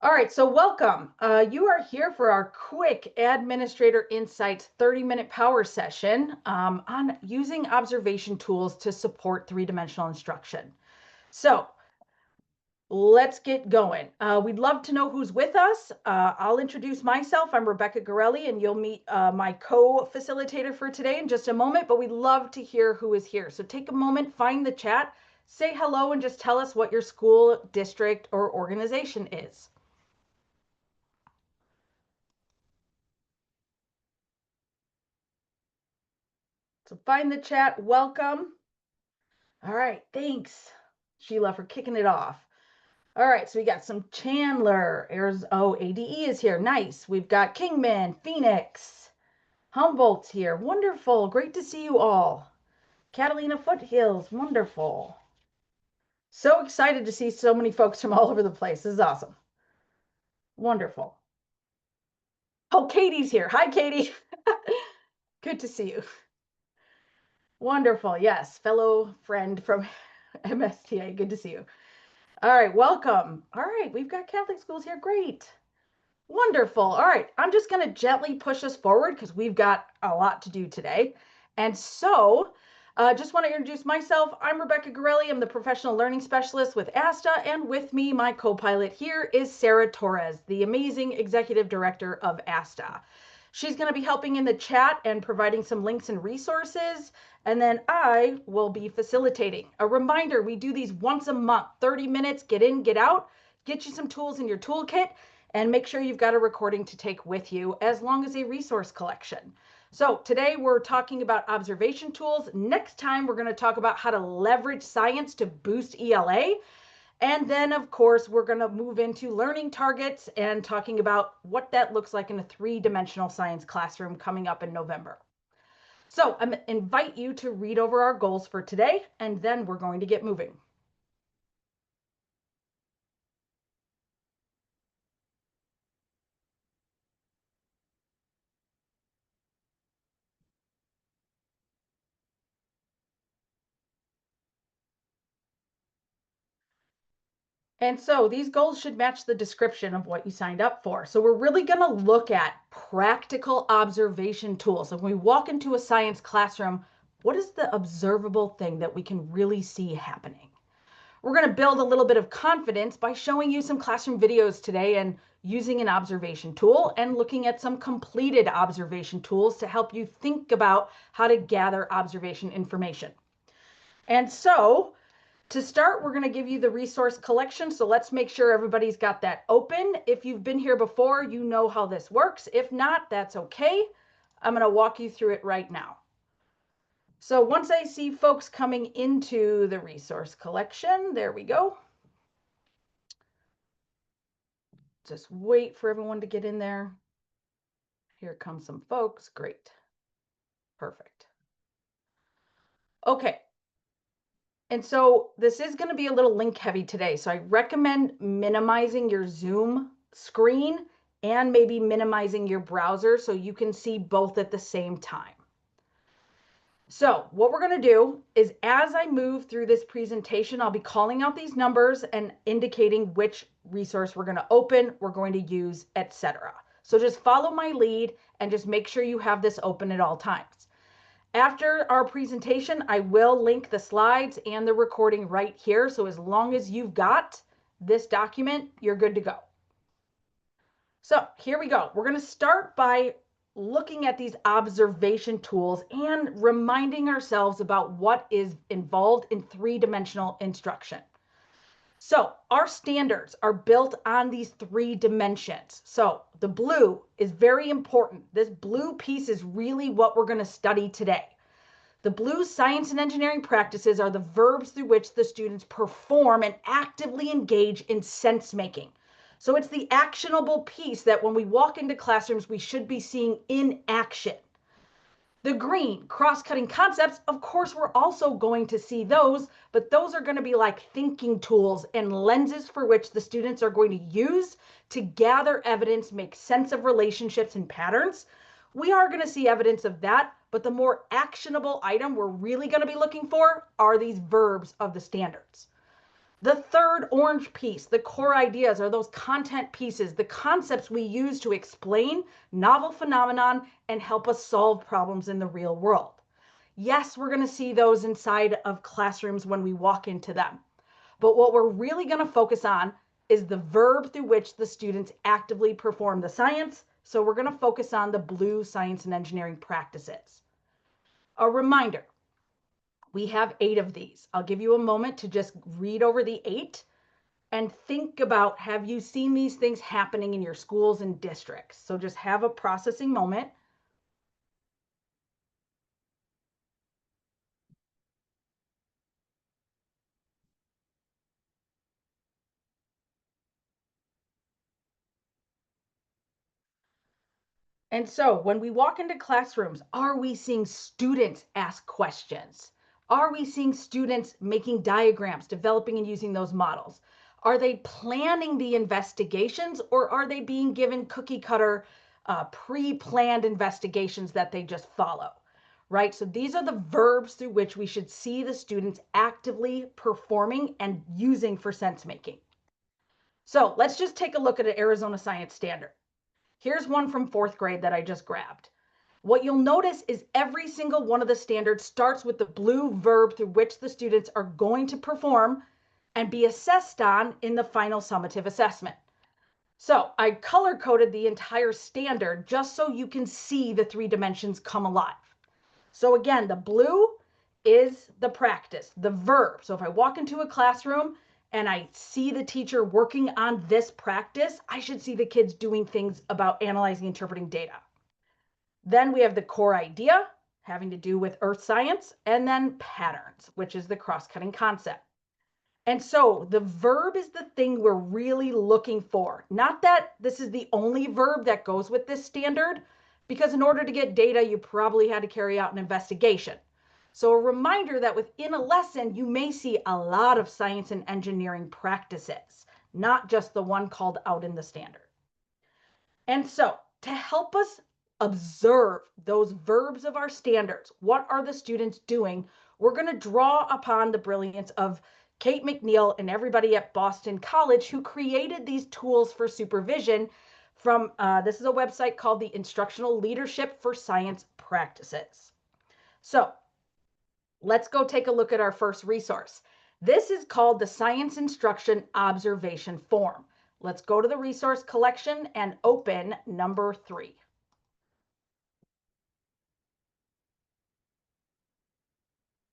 All right, so welcome. You are here for our quick Administrator Insights 30-minute power session on using observation tools to support three-dimensional instruction. So let's get going. We'd love to know who's with us. I'll introduce myself. I'm Rebecca Gorelli, and you'll meet my co-facilitator for today in just a moment, but we'd love to hear who is here. So take a moment, find the chat, say hello, and just tell us what your school, district, or organization is. So find the chat. Welcome. All right. Thanks, Sheila, for kicking it off. All right. So we got some Chandler. ADE is here. Nice. We've got Kingman, Phoenix, Humboldt's here. Wonderful. Great to see you all. Catalina Foothills. Wonderful. So excited to see so many folks from all over the place. This is awesome. Wonderful. Oh, Katie's here. Hi, Katie. Good to see you. Wonderful. Yes. Fellow friend from MSTA. Good to see you. All right, welcome. All right, we've got Catholic schools here. Great. Wonderful. All right, I'm just going to gently push us forward because we've got a lot to do today. And so just want to introduce myself. I'm Rebecca Gorelli. I'm the professional learning specialist with ASTA. And with me, my co-pilot here is Sarah Torres, the amazing executive director of ASTA. She's going to be helping in the chat and providing some links and resources. And then I will be facilitating. A reminder, we do these once a month, 30 minutes, get in, get out, get you some tools in your toolkit, and make sure you've got a recording to take with you as long as a resource collection. So today we're talking about observation tools. Next time, we're going to talk about how to leverage science to boost ELA. And then, of course, we're going to move into learning targets and talking about what that looks like in a three-dimensional science classroom coming up in November. So I invite you to read over our goals for today, and then we're going to get moving. And so these goals should match the description of what you signed up for. So we're really going to look at practical observation tools. So when we walk into a science classroom, what is the observable thing that we can really see happening? We're going to build a little bit of confidence by showing you some classroom videos today and using an observation tool and looking at some completed observation tools to help you think about how to gather observation information. And so to start, we're going to give you the resource collection. So let's make sure everybody's got that open. If you've been here before, you know how this works. If not, that's okay. I'm going to walk you through it right now. So once I see folks coming into the resource collection, there we go. Just wait for everyone to get in there. Here come some folks. Great. Perfect. Okay. And so this is going to be a little link heavy today. So I recommend minimizing your Zoom screen and maybe minimizing your browser so you can see both at the same time. So what we're going to do is as I move through this presentation, I'll be calling out these numbers and indicating which resource we're going to open, we're going to use, etc. So just follow my lead and just make sure you have this open at all times. After our presentation, I will link the slides and the recording right here. So as long as you've got this document, you're good to go. So here we go. We're going to start by looking at these observation tools and reminding ourselves about what is involved in three-dimensional instruction. So our standards are built on these three dimensions. So the blue is very important. This blue piece is really what we're going to study today. The blue science and engineering practices are the verbs through which the students perform and actively engage in sense making. So it's the actionable piece that when we walk into classrooms, we should be seeing in action. The green, cross-cutting concepts, of course, we're also going to see those, but those are going to be like thinking tools and lenses for which the students are going to use to gather evidence, make sense of relationships and patterns. We are going to see evidence of that, but the more actionable item we're really going to be looking for are these verbs of the standards. The third orange piece, the core ideas, are those content pieces, the concepts we use to explain novel phenomenon and help us solve problems in the real world. Yes, we're going to see those inside of classrooms when we walk into them. But what we're really going to focus on is the verb through which the students actively perform the science. So we're going to focus on the blue science and engineering practices. A reminder, we have 8 of these. I'll give you a moment to just read over the 8 and think about, have you seen these things happening in your schools and districts? So just have a processing moment. And so when we walk into classrooms, are we seeing students ask questions? Are we seeing students making diagrams, developing and using those models? Are they planning the investigations, or are they being given cookie cutter, pre-planned investigations that they just follow? Right? So these are the verbs through which we should see the students actively performing and using for sense making. So let's just take a look at an Arizona Science Standard. Here's one from 4th grade that I just grabbed. What you'll notice is every single one of the standards starts with the blue verb through which the students are going to perform and be assessed on in the final summative assessment. So I color coded the entire standard just so you can see the 3 dimensions come alive. So again, the blue is the practice, the verb. So if I walk into a classroom and I see the teacher working on this practice, I should see the kids doing things about analyzing, interpreting data. Then we have the core idea having to do with earth science, and then patterns, which is the cross-cutting concept. And so the verb is the thing we're really looking for. Not that this is the only verb that goes with this standard, because in order to get data, you probably had to carry out an investigation. So a reminder that within a lesson, you may see a lot of science and engineering practices, not just the one called out in the standard. And so to help us observe those verbs of our standards, what are the students doing? We're going to draw upon the brilliance of Kate McNeil and everybody at Boston College who created these tools for supervision from, this is a website called the Instructional Leadership for Science Practices. So let's go take a look at our first resource. This is called the Science Instruction Observation Form. Let's go to the resource collection and open number 3.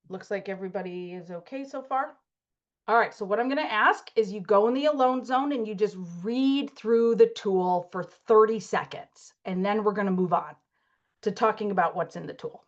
Looks like everybody is okay so far. All right, so what I'm going to ask is you go in the alone zone and you just read through the tool for 30 seconds, and then we're going to move on to talking about what's in the tool.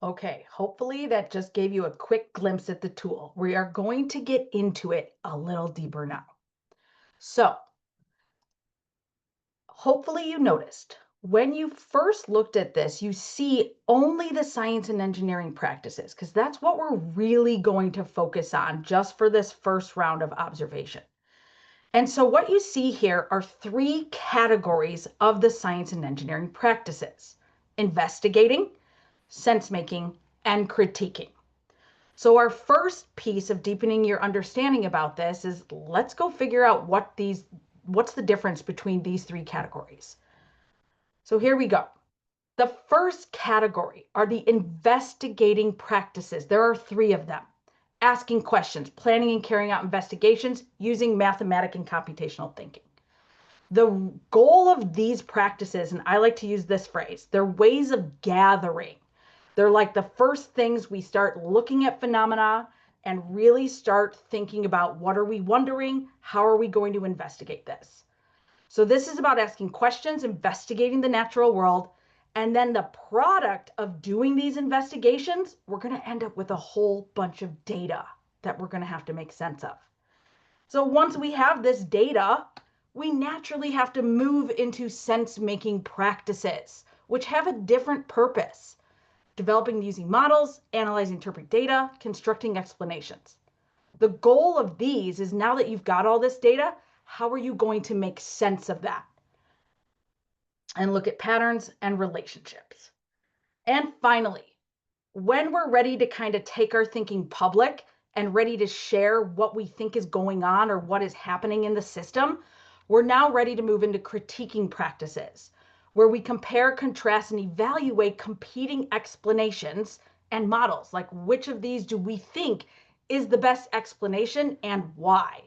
Okay, hopefully that just gave you a quick glimpse at the tool. We are going to get into it a little deeper now. So hopefully you noticed when you first looked at this, you see only the science and engineering practices, because that's what we're really going to focus on just for this first round of observation. And so what you see here are 3 categories of the science and engineering practices: investigating, sense making, and critiquing. So our first piece of deepening your understanding about this is, let's go figure out what's the difference between these 3 categories. So here we go. The first category are the investigating practices. There are 3 of them. Asking questions, planning and carrying out investigations, using mathematical and computational thinking. The goal of these practices, and I like to use this phrase, they're ways of gathering. They're like the first things we start looking at phenomena and really start thinking about, what are we wondering? How are we going to investigate this? So this is about asking questions, investigating the natural world, and then the product of doing these investigations, we're going to end up with a whole bunch of data. that we're going to have to make sense of. So once we have this data, we naturally have to move into sense-making practices, which have a different purpose: developing using models, analyzing interpret data, constructing explanations. The goal of these is, now that you've got all this data, how are you going to make sense of that and look at patterns and relationships? And finally, when we're ready to kind of take our thinking public and ready to share what we think is going on or what is happening in the system, we're now ready to move into critiquing practices, where we compare, contrast, and evaluate competing explanations and models. Like, which of these do we think is the best explanation and why?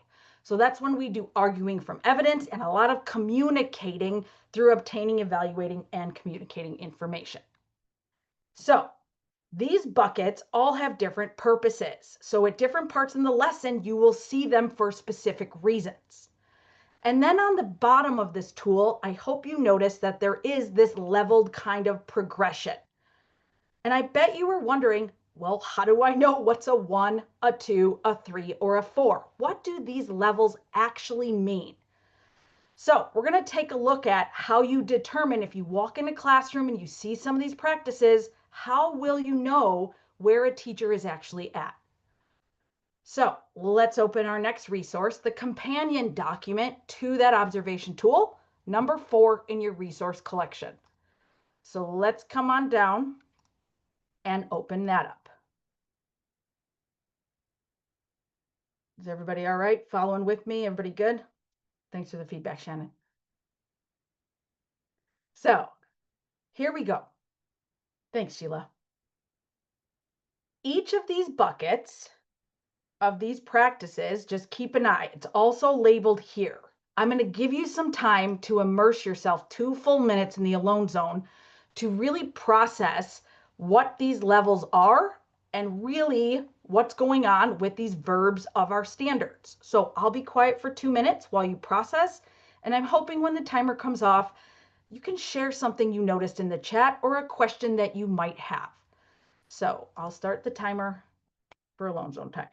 So that's when we do arguing from evidence and a lot of communicating through obtaining, evaluating, and communicating information. So these buckets all have different purposes. So at different parts in the lesson, you will see them for specific reasons. And then on the bottom of this tool, I hope you notice that there is this leveled kind of progression. And I bet you were wondering, well, how do I know what's a 1, a 2, a 3, or a 4? What do these levels actually mean? So we're going to take a look at how you determine, if you walk in a classroom and you see some of these practices, how will you know where a teacher is actually at? So let's open our next resource, the companion document to that observation tool, number 4 in your resource collection. So let's come on down and open that up. Is everybody all right? Following with me? Everybody good? Thanks for the feedback, Shannon. So here we go. Thanks, Sheila. Each of these buckets of these practices, just keep an eye. It's also labeled here. I'm going to give you some time to immerse yourself, 2 full minutes in the alone zone, to really process what these levels are and really what's going on with these verbs of our standards. So I'll be quiet for 2 minutes while you process, and I'm hoping when the timer comes off, you can share something you noticed in the chat or a question that you might have. So I'll start the timer for alone zone time.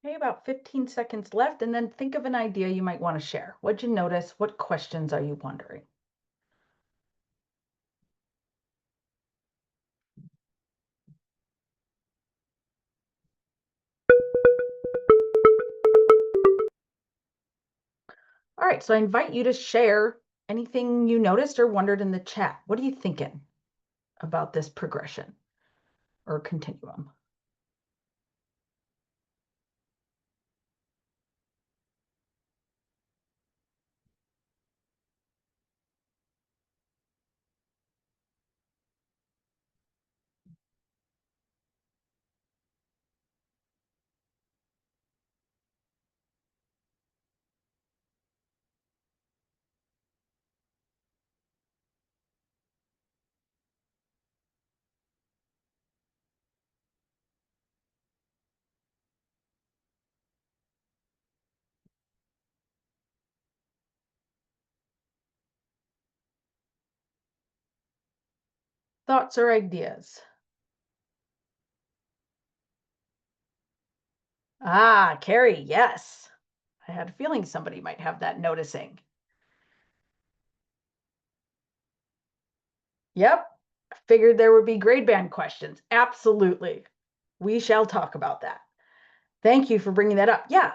Okay, about 15 seconds left, and then think of an idea you might want to share. What'd you notice? What questions are you wondering? All right, so I invite you to share anything you noticed or wondered in the chat. What are you thinking about this progression or continuum? thoughts or ideas? Ah, Carrie, yes. I had a feeling somebody might have that noticing. Yep, figured there would be grade band questions. Absolutely. We shall talk about that. Thank you for bringing that up. Yeah.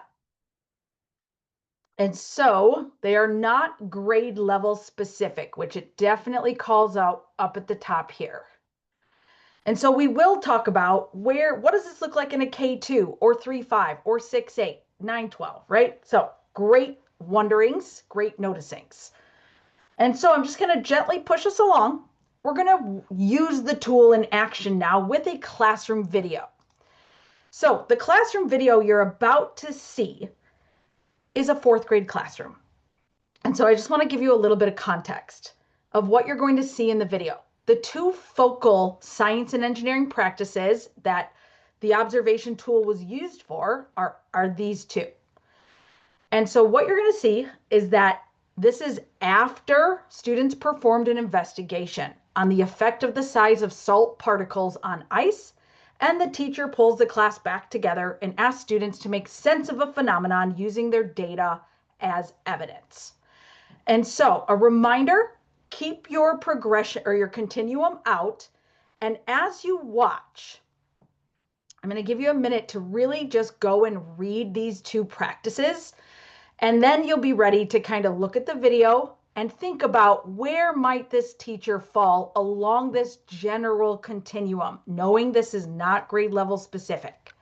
And so they are not grade level specific, which it definitely calls out up at the top here. And so we will talk about what does this look like in a K2 or 3-5 or 6-8, 9-12, right? So great wonderings, great noticings. And so I'm just going to gently push us along. We're going to use the tool in action now with a classroom video. So the classroom video you're about to see is a 4th grade classroom. And so I just want to give you a little bit of context of what you're going to see in the video. The 2 focal science and engineering practices that the observation tool was used for are these 2. And so what you're going to see is that this is after students performed an investigation on the effect of the size of salt particles on ice, and the teacher pulls the class back together and asks students to make sense of a phenomenon using their data as evidence. And so a reminder, keep your progression or your continuum out. And as you watch, I'm going to give you a minute to really just go and read these 2 practices. And then you'll be ready to kind of look at the video and think about where might this teacher fall along this general continuum, knowing this is not grade level specific.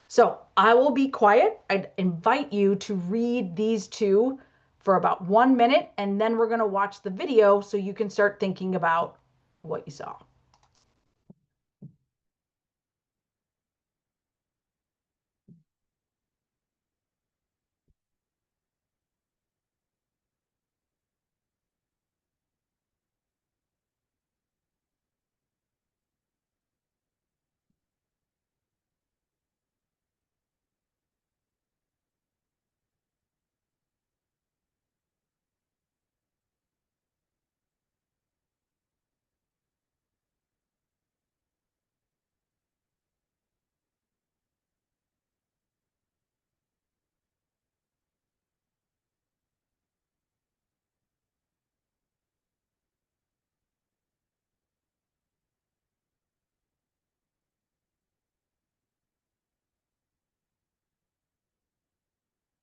So I will be quiet. I'd invite you to read these 2 for about 1 minute, and then we're going to watch the video so you can start thinking about what you saw.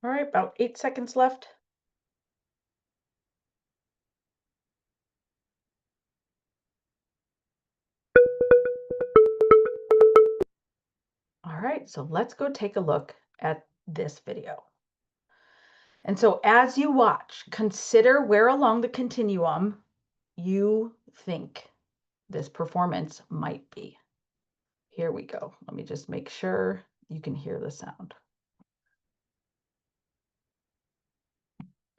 All right, about 8 seconds left. All right, so let's go take a look at this video. And so as you watch, consider where along the continuum you think this performance might be. Here we go. Let me just make sure you can hear the sound.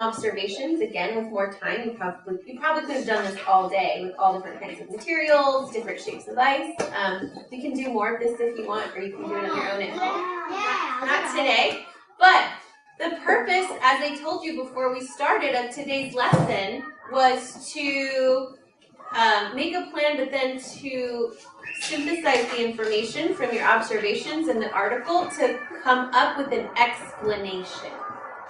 Observations, again, with more time, you probably could have done this all day with all different kinds of materials, different shapes of ice. We can do more of this if you want, or you can do it on your own at home. Not today, but the purpose, as I told you before we started, of today's lesson was to make a plan, but then to synthesize the information from your observations in the article to come up with an explanation,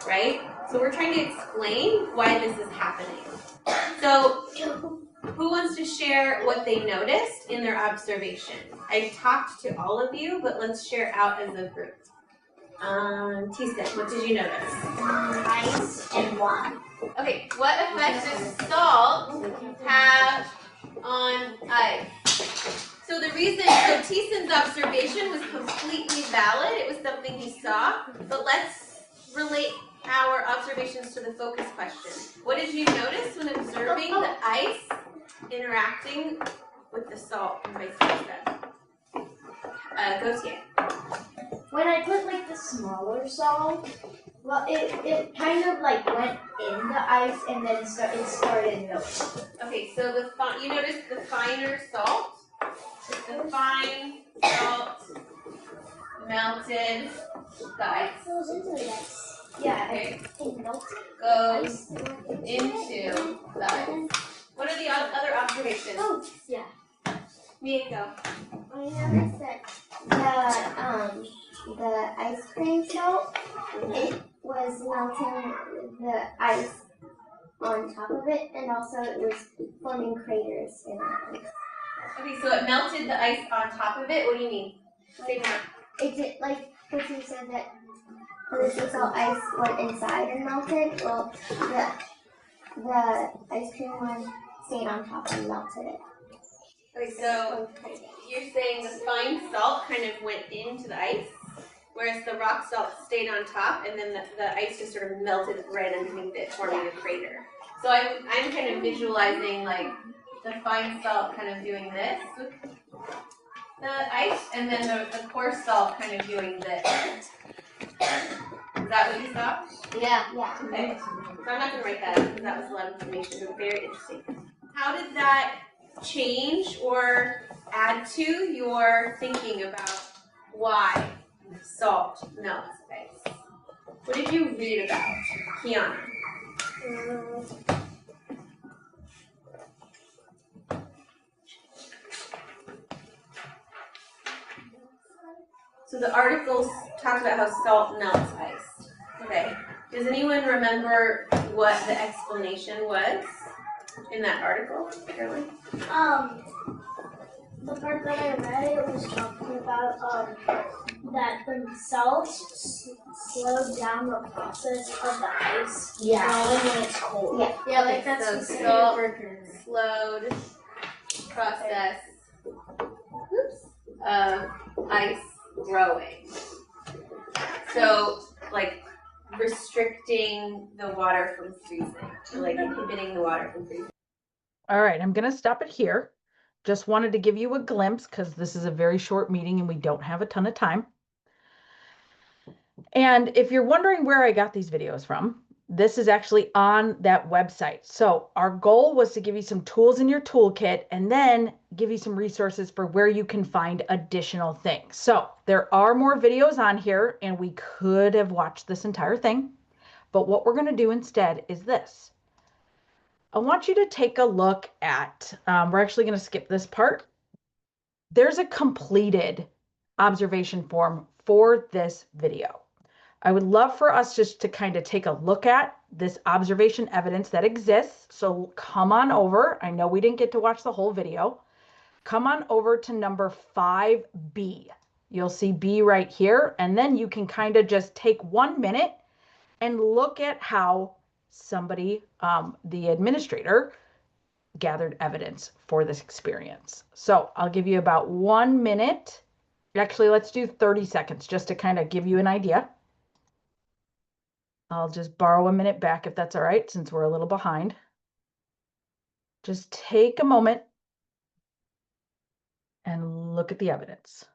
right? So we're trying to explain why this is happening. So who wants to share what they noticed in their observation? I talked to all of you, but let's share out as a group. Tisa, what did you notice? Ice and water. Okay, what effect does salt have on ice? So the reason, so Tison's observation was completely valid. It was something he saw, but let's relate our observations to the focus question. What did you notice when observing the ice interacting with the salt and vice versa? Gautier. When I put like the smaller salt, well, it kind of like went in the ice and then it started melting. Okay, so you noticed the finer salt? The fine salt melted the ice. Goes into the ice. Yeah, okay. It melted. Goes into the ice. What are the other observations? Oh, yeah. Mia, go. I noticed that the ice cream melt, it was melting the ice on top of it, and also it was forming craters in the ice. Okay, so it melted the ice on top of it. What do you mean? Say more. It did, like, because you said that the sea salt ice went inside and melted. Well, the ice cream one stayed on top and melted it. Okay, so you're saying the fine salt kind of went into the ice, whereas the rock salt stayed on top, and then the ice just sort of melted right underneath it, forming a crater. So I'm kind of visualizing like the fine salt kind of doing this with the ice, and then the coarse salt kind of doing this. Is that what you saw? Yeah. Okay. So I'm not going to write that up because that was a lot of information, but very interesting. How did that change or add to your thinking about why salt melts ice? What did you read about, Kiana? So the article talked about how salt melts ice. Okay. Does anyone remember what the explanation was in that article, Caroline? The part that I read, it was talking about that the salt slowed down the process of the ice growing when it's cold. Yeah, like that's so the salt slowed process of ice growing. So, like restricting the water from freezing, or like inhibiting the water from freezing. All right, I'm going to stop it here. Just wanted to give you a glimpse because this is a very short meeting and we don't have a ton of time. And if you're wondering where I got these videos from, this is actually on that website. So our goal was to give you some tools in your toolkit and then give you some resources for where you can find additional things. So there are more videos on here and we could have watched this entire thing. But what we're going to do instead is this. I want you to take a look at, we're actually going to skip this part. There's a completed observation form for this video. I would love for us just to kind of take a look at this observation evidence that exists. So come on over. I know we didn't get to watch the whole video. Come on over to number 5B. You'll see B right here. And then you can kind of just take 1 minute and look at how somebody, the administrator, gathered evidence for this experience. So I'll give you about 1 minute. Actually, let's do 30 seconds just to kind of give you an idea. I'll just borrow a minute back if that's all right, since we're a little behind. Just take a moment and look at the evidence.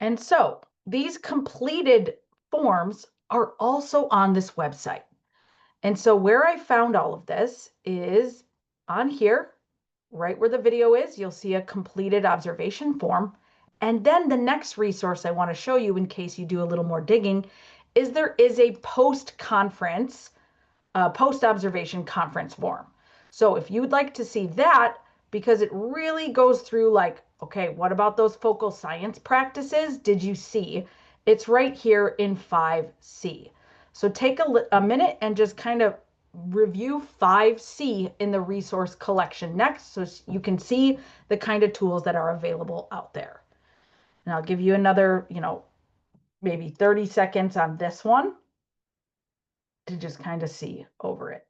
And so these completed forms are also on this website. And so where I found all of this is on here, right where the video is, you'll see a completed observation form. And then the next resource I want to show you in case you do a little more digging is there is a post-conference, post-observation conference form. So if you'd like to see that, because it really goes through like, okay, what about those focal science practices? Did you see? It's right here in 5C. So take a minute and just kind of review 5C in the resource collection next so you can see the kind of tools that are available out there. And I'll give you another, maybe 30 seconds on this one to just kind of see over it.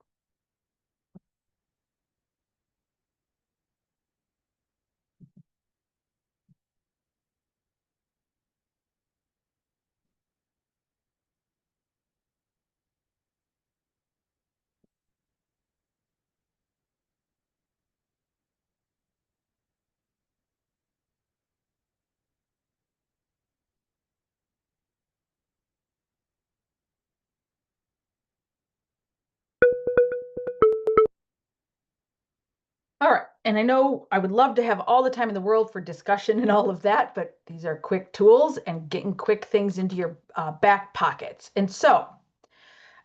And I know I would love to have all the time in the world for discussion and all of that, but these are quick tools and getting quick things into your back pockets. And so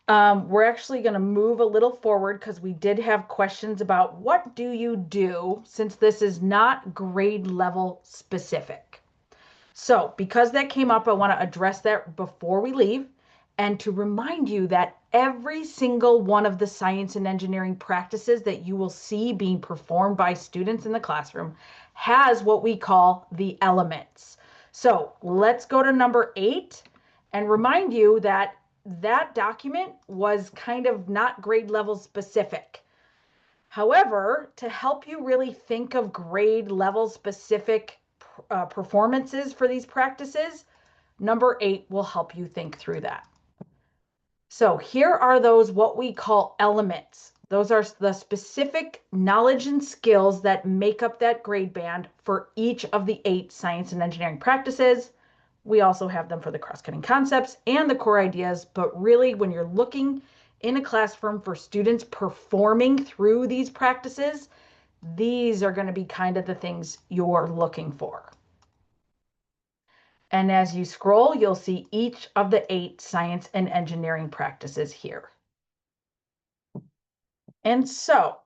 we're actually going to move a little forward because we did have questions about what do you do since this is not grade level specific. So because that came up, I want to address that before we leave and to remind you that every single one of the science and engineering practices that you will see being performed by students in the classroom has what we call the elements. So let's go to number 8 and remind you that that document was kind of not grade level specific. However, to help you really think of grade level specific performances for these practices, number 8 will help you think through that. So here are those what we call elements. Those are the specific knowledge and skills that make up that grade band for each of the 8 science and engineering practices. We also have them for the cross-cutting concepts and the core ideas, but really when you're looking in a classroom for students performing through these practices, these are going to be kind of the things you're looking for. And as you scroll, you'll see each of the 8 science and engineering practices here. And so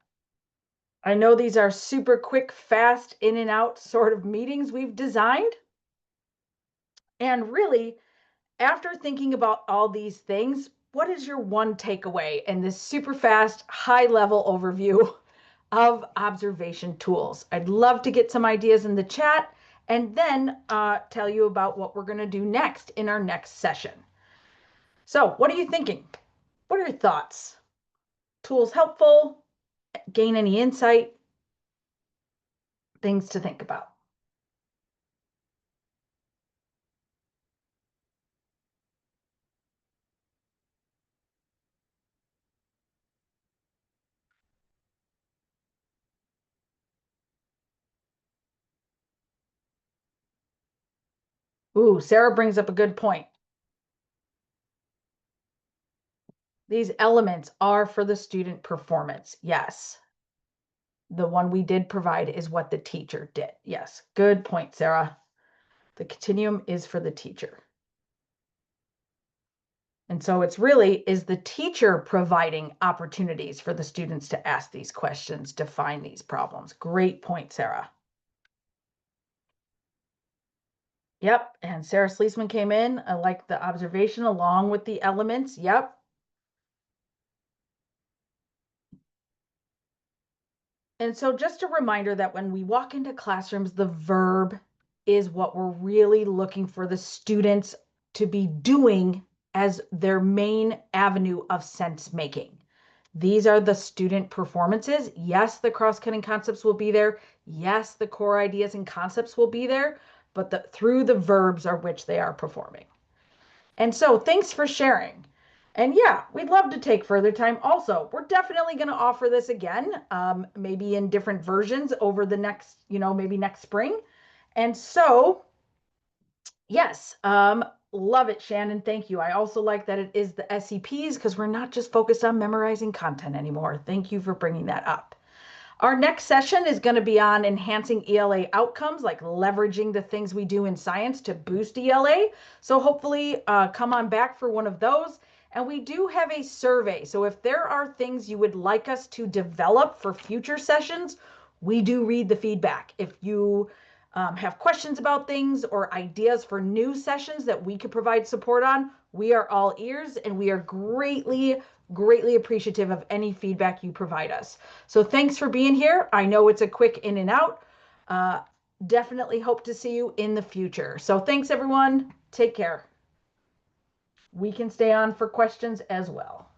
I know these are super quick, fast, in and out sort of meetings we've designed. And really, after thinking about all these things, what is your one takeaway in this super fast, high level overview of observation tools? I'd love to get some ideas in the chat and then tell you about what we're going to do next in our next session. So what are you thinking? What are your thoughts? Tools helpful? Gain any insight? Things to think about. Ooh, Sarah brings up a good point. These elements are for the student performance. Yes. The one we did provide is what the teacher did. Yes. Good point, Sarah. The continuum is for the teacher. And so it's really, is the teacher providing opportunities for the students to ask these questions, to find these problems? Great point, Sarah. Yep, and Sarah Sleesman came in. I like the observation along with the elements. Yep. And so just a reminder that when we walk into classrooms, the verb is what we're really looking for the students to be doing as their main avenue of sense making. These are the student performances. Yes, the cross-cutting concepts will be there. Yes, the core ideas and concepts will be there, but through the verbs are which they are performing. And so thanks for sharing. And yeah, we'd love to take further time also. We're definitely going to offer this again, maybe in different versions over the next, maybe next spring. And so, yes, love it, Shannon. Thank you. I also like that it is the SEPs because we're not just focused on memorizing content anymore. Thank you for bringing that up. Our next session is going to be on enhancing ELA outcomes, like leveraging the things we do in science to boost ELA. So hopefully come on back for one of those. And we do have a survey. So if there are things you would like us to develop for future sessions, we do read the feedback. If you have questions about things or ideas for new sessions that we could provide support on, we are all ears and we are greatly appreciative of any feedback you provide us. So thanks for being here. I know it's a quick in and out. Definitely hope to see you in the future. So thanks everyone. Take care. We can stay on for questions as well.